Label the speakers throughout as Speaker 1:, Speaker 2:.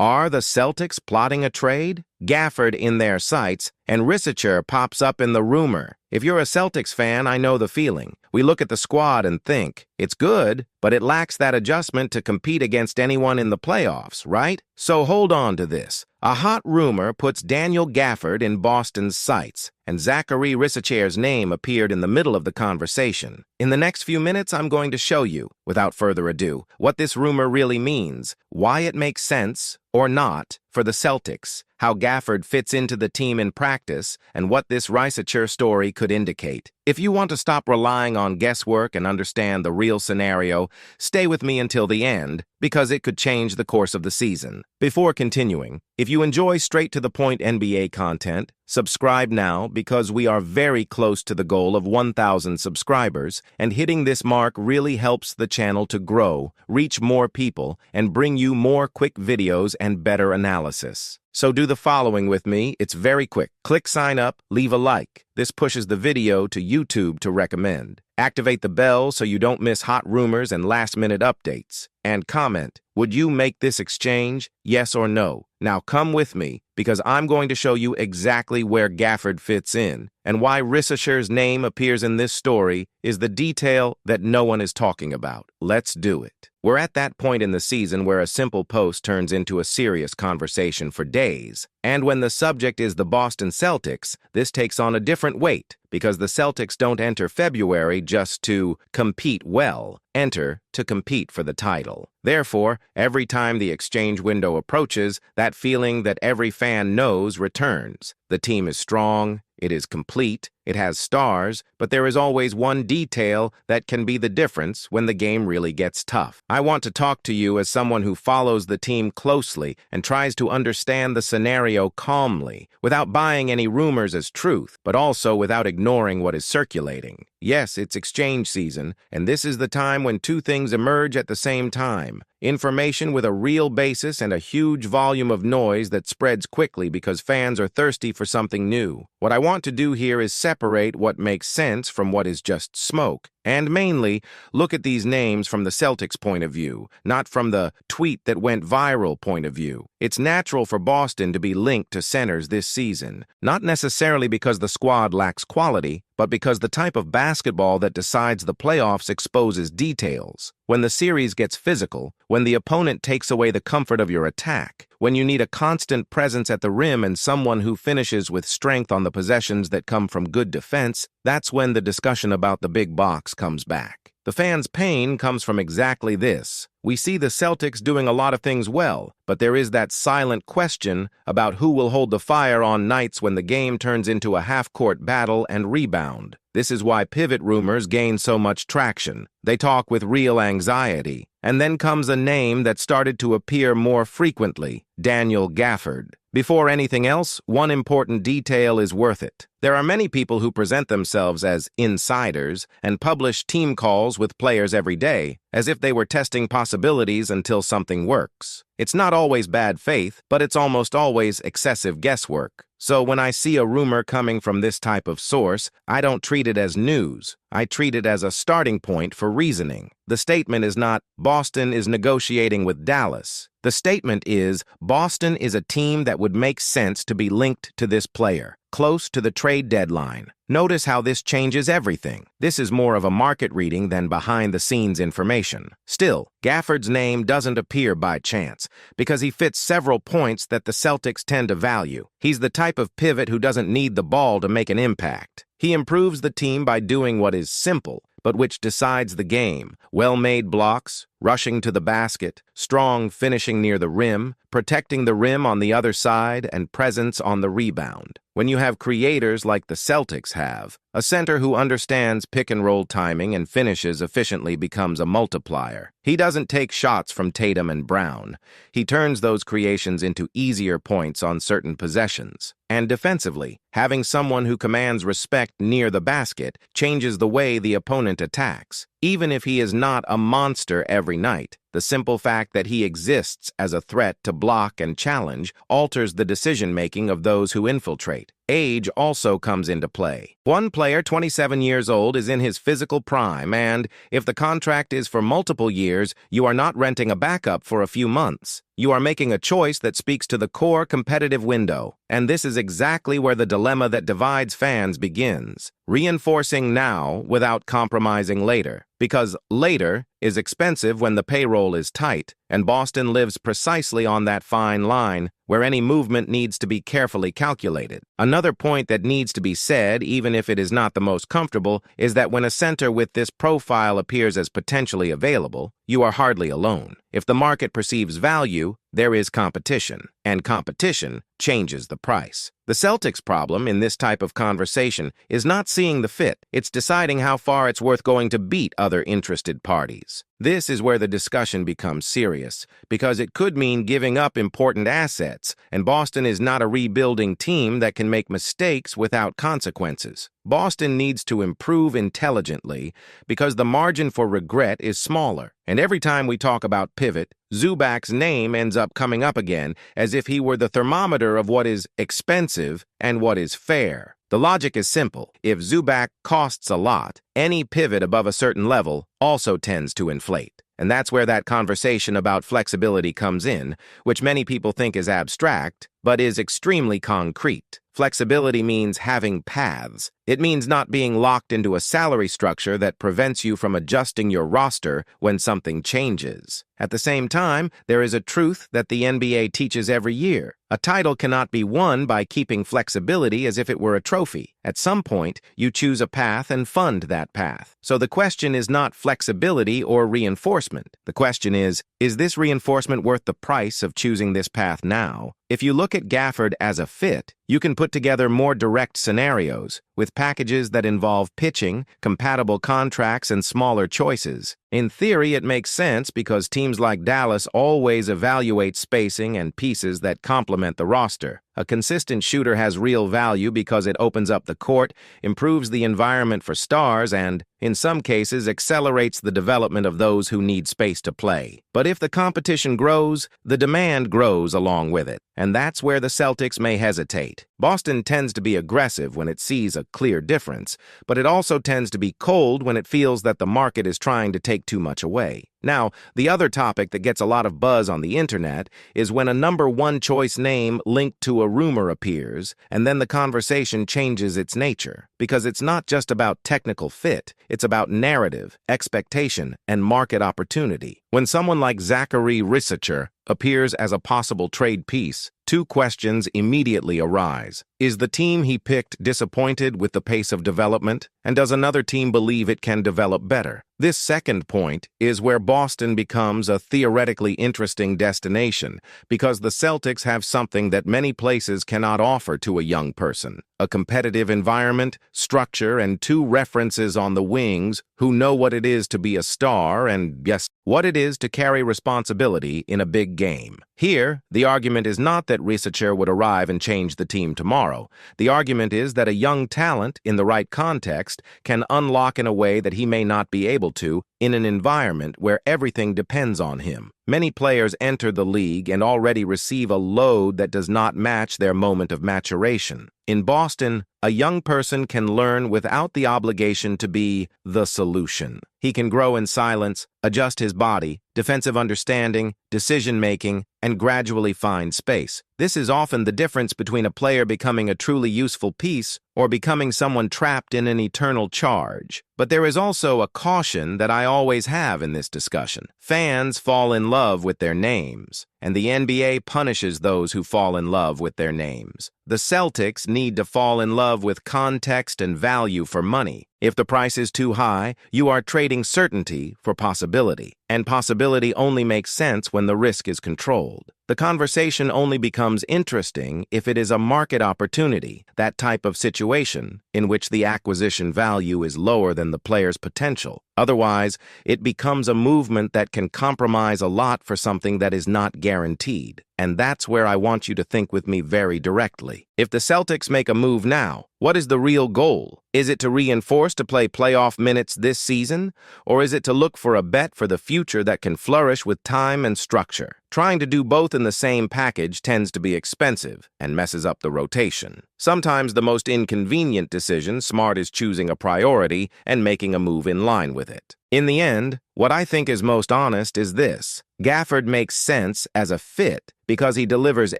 Speaker 1: Are the Celtics plotting a trade? Gafford in their sights, and Risacher pops up in the rumor. If you're a Celtics fan, I know the feeling. We look at the squad and think, it's good, but it lacks that adjustment to compete against anyone in the playoffs, right? So hold on to this. A hot rumor puts Daniel Gafford in Boston's sights, and Zachary Risacher's name appeared in the middle of the conversation. In the next few minutes, I'm going to show you, without further ado, what this rumor really means, why it makes sense, or not, for the Celtics, how Gafford fits into the team in practice, and what this Risacher story could indicate. If you want to stop relying on guesswork and understand the real scenario, stay with me until the end, because it could change the course of the season. Before continuing, if you enjoy straight-to-the-point NBA content, subscribe now because we are very close to the goal of 1,000 subscribers, and hitting this mark really helps the channel to grow, reach more people, and bring you more quick videos and better analysis. So do the following with me. It's very quick. Click sign up, leave a like. This pushes the video to YouTube to recommend. Activate the bell so you don't miss hot rumors and last-minute updates. And comment, would you make this exchange, yes or no? Now come with me, because I'm going to show you exactly where Gafford fits in, and why Risacher's name appears in this story is the detail that no one is talking about. Let's do it. We're at that point in the season where a simple post turns into a serious conversation for days. And when the subject is the Boston Celtics, this takes on a different weight, because the Celtics don't enter February just to compete well, enter to compete for the title. Therefore, every time the exchange window approaches, that feeling that every fan knows returns. The team is strong, it is complete, it has stars, but there is always one detail that can be the difference when the game really gets tough. I want to talk to you as someone who follows the team closely and tries to understand the scenario calmly, without buying any rumors as truth, but also without ignoring what is circulating. Yes, it's exchange season, and this is the time when two things emerge at the same time. Information with a real basis and a huge volume of noise that spreads quickly because fans are thirsty for something new. What I want to do here is separate what makes sense from what is just smoke. And mainly, look at these names from the Celtics' point of view, not from the tweet that went viral point of view. It's natural for Boston to be linked to centers this season, not necessarily because the squad lacks quality, but because the type of basketball that decides the playoffs exposes details. When the series gets physical, when the opponent takes away the comfort of your attack, when you need a constant presence at the rim and someone who finishes with strength on the possessions that come from good defense, that's when the discussion about the big box comes back. The fans' pain comes from exactly this. We see the Celtics doing a lot of things well, but there is that silent question about who will hold the fire on nights when the game turns into a half-court battle and rebound. This is why pivot rumors gain so much traction. They talk with real anxiety. And then comes a name that started to appear more frequently, Daniel Gafford. Before anything else, one important detail is worth it. There are many people who present themselves as insiders and publish team calls with players every day, as if they were testing possibilities until something works. It's not always bad faith, but it's almost always excessive guesswork. So when I see a rumor coming from this type of source, I don't treat it as news. I treat it as a starting point for reasoning. The statement is not, Boston is negotiating with Dallas. The statement is, Boston is a team that would make sense to be linked to this player, close to the trade deadline. Notice how this changes everything. This is more of a market reading than behind-the-scenes information. Still, Gafford's name doesn't appear by chance, because he fits several points that the Celtics tend to value. He's the type of pivot who doesn't need the ball to make an impact. He improves the team by doing what is simple, but which decides the game. Well-made blocks, rushing to the basket, strong finishing near the rim, protecting the rim on the other side, and presence on the rebound. When you have creators like the Celtics have, a center who understands pick-and-roll timing and finishes efficiently becomes a multiplier. He doesn't take shots from Tatum and Brown. He turns those creations into easier points on certain possessions. And defensively, having someone who commands respect near the basket changes the way the opponent attacks. Even if he is not a monster every night, The simple fact that he exists as a threat to block and challenge alters the decision-making of those who infiltrate. Age also comes into play. One player, 27 years old, is in his physical prime, and if the contract is for multiple years, you are not renting a backup for a few months. You are making a choice that speaks to the core competitive window, and this is exactly where the dilemma that divides fans begins. Reinforcing now without compromising later, because later is expensive when the payroll is tight, and Boston lives precisely on that fine line where any movement needs to be carefully calculated. Another point that needs to be said, even if it is not the most comfortable, is that when a center with this profile appears as potentially available, you are hardly alone. If the market perceives value, there is competition, and competition changes the price. The Celtics' problem in this type of conversation is not seeing the fit, it's deciding how far it's worth going to beat other interested parties. This is where the discussion becomes serious, because it could mean giving up important assets, and Boston is not a rebuilding team that can make mistakes without consequences. Boston needs to improve intelligently because the margin for regret is smaller. And every time we talk about pivot, Zubac's name ends up coming up again as if he were the thermometer of what is expensive and what is fair. The logic is simple. If Zubac costs a lot, any pivot above a certain level also tends to inflate. And that's where that conversation about flexibility comes in, which many people think is abstract, but is extremely concrete. Flexibility means having paths. It means not being locked into a salary structure that prevents you from adjusting your roster when something changes. At the same time, there is a truth that the NBA teaches every year. A title cannot be won by keeping flexibility as if it were a trophy. At some point, you choose a path and fund that path. So the question is not flexibility or reinforcement. The question is this reinforcement worth the price of choosing this path now? If you look at Gafford as a fit, you can put together more direct scenarios with packages that involve pitching, compatible contracts, and smaller choices. In theory, it makes sense because teams like Dallas always evaluate spacing and pieces that complement the roster. A consistent shooter has real value because it opens up the court, improves the environment for stars, and, in some cases, accelerates the development of those who need space to play. But if the competition grows, the demand grows along with it, and that's where the Celtics may hesitate. Boston tends to be aggressive when it sees a clear difference, but it also tends to be cold when it feels that the market is trying to take too much away. Now, the other topic that gets a lot of buzz on the internet is when a number one choice name linked to a rumor appears, and then the conversation changes its nature. Because it's not just about technical fit, it's about narrative, expectation, and market opportunity. When someone like Risacher appears as a possible trade piece, two questions immediately arise. Is the team he picked disappointed with the pace of development? And does another team believe it can develop better? This second point is where Boston becomes a theoretically interesting destination because the Celtics have something that many places cannot offer to a young person. A competitive environment, structure, and two references on the wings who know what it is to be a star and, yes, what it is to carry responsibility in a big game. Here, the argument is not that Risacher would arrive and change the team tomorrow. The argument is that a young talent, in the right context, can unlock in a way that he may not be able to in an environment where everything depends on him. Many players enter the league and already receive a load that does not match their moment of maturation. In Boston, a young person can learn without the obligation to be the solution. He can grow in silence, adjust his body, defensive understanding, decision-making, and gradually find space. This is often the difference between a player becoming a truly useful piece or becoming someone trapped in an eternal charge. But there is also a caution that I always have in this discussion. Fans fall in love with their names, and the NBA punishes those who fall in love with their names. The Celtics need to fall in love with context and value for money. If the price is too high, you are trading certainty for possibility, and possibility only makes sense when the risk is controlled. The conversation only becomes interesting if it is a market opportunity, that type of situation in which the acquisition value is lower than the player's potential. Otherwise, it becomes a movement that can compromise a lot for something that is not guaranteed. And that's where I want you to think with me very directly. If the Celtics make a move now, what is the real goal? Is it to reinforce to play playoff minutes this season? Or is it to look for a bet for the future that can flourish with time and structure? Trying to do both in the same package tends to be expensive and messes up the rotation. Sometimes the most inconvenient decision, smart, is choosing a priority and making a move in line with it. In the end, what I think is most honest is this. Gafford makes sense as a fit because he delivers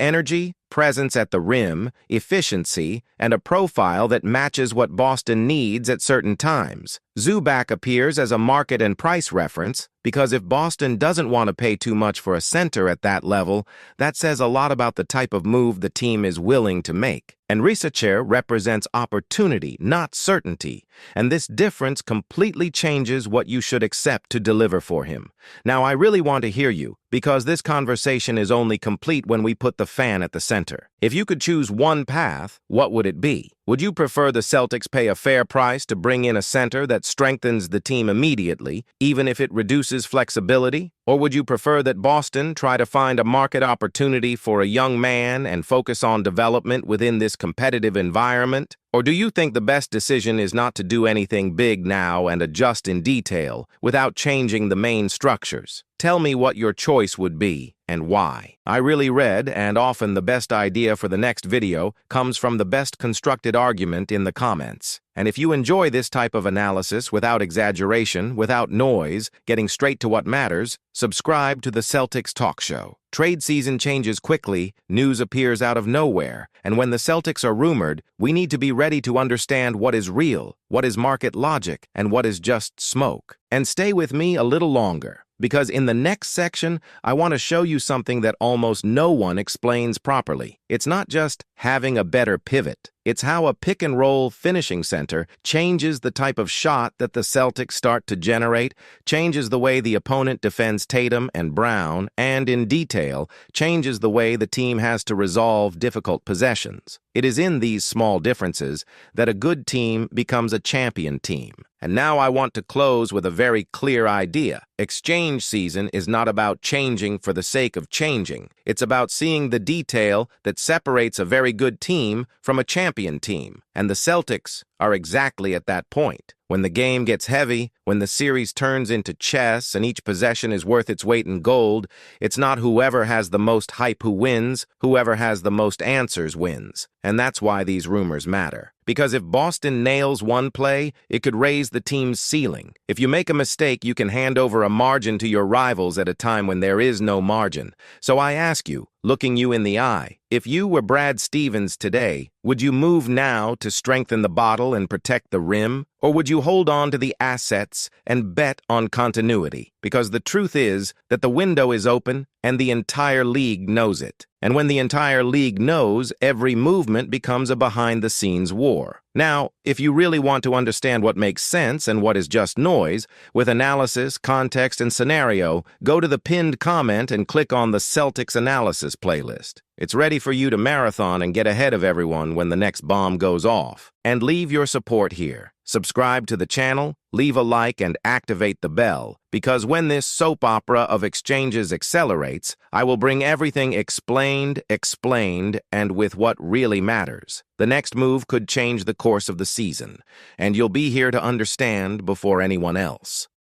Speaker 1: energy, presence at the rim, efficiency, and a profile that matches what Boston needs at certain times. Zubac appears as a market and price reference because if Boston doesn't want to pay too much for a center at that level, that says a lot about the type of move the team is willing to make. And Risacher represents opportunity, not certainty, and this difference completely changes what you should accept to deliver for him. Now, I really want to hear you, because this conversation is only complete when we put the fan at the center. If you could choose one path, what would it be? Would you prefer the Celtics pay a fair price to bring in a center that strengthens the team immediately, even if it reduces flexibility? Or would you prefer that Boston try to find a market opportunity for a young man and focus on development within this competitive environment? Or do you think the best decision is not to do anything big now and adjust in detail without changing the main structures? Tell me what your choice would be and why. I really read, and often the best idea for the next video comes from the best constructed argument in the comments. And if you enjoy this type of analysis without exaggeration, without noise, getting straight to what matters, subscribe to the Celtics Talk Show. Trade season changes quickly, news appears out of nowhere, and when the Celtics are rumored, we need to be ready to understand what is real, what is market logic, and what is just smoke. And stay with me a little longer, because in the next section, I want to show you something that almost no one explains properly. It's not just having a better pivot. It's how a pick-and-roll finishing center changes the type of shot that the Celtics start to generate, changes the way the opponent defends Tatum and Brown, and, in detail, changes the way the team has to resolve difficult possessions. It is in these small differences that a good team becomes a champion team. And now I want to close with a very clear idea. Exchange season is not about changing for the sake of changing. It's about seeing the detail that separates a very good team from a champion team. And the Celtics are exactly at that point. When the game gets heavy, when the series turns into chess and each possession is worth its weight in gold, it's not whoever has the most hype who wins, whoever has the most answers wins. And that's why these rumors matter. Because if Boston nails one play, it could raise the team's ceiling. If you make a mistake, you can hand over a margin to your rivals at a time when there is no margin. So I ask you, looking you in the eye, if you were Brad Stevens today, would you move now to strengthen the bottle and protect the rim? Or would you hold on to the assets and bet on continuity? Because the truth is that the window is open and the entire league knows it. And when the entire league knows, every movement becomes a behind-the-scenes war. Now, if you really want to understand what makes sense and what is just noise, with analysis, context, and scenario, go to the pinned comment and click on the Celtics Analysis playlist. It's ready for you to marathon and get ahead of everyone when the next bomb goes off. And leave your support here. Subscribe to the channel, leave a like, and activate the bell, because when this soap opera of exchanges accelerates, I will bring everything explained, and with what really matters. The next move could change the course of the season, and you'll be here to understand before anyone else.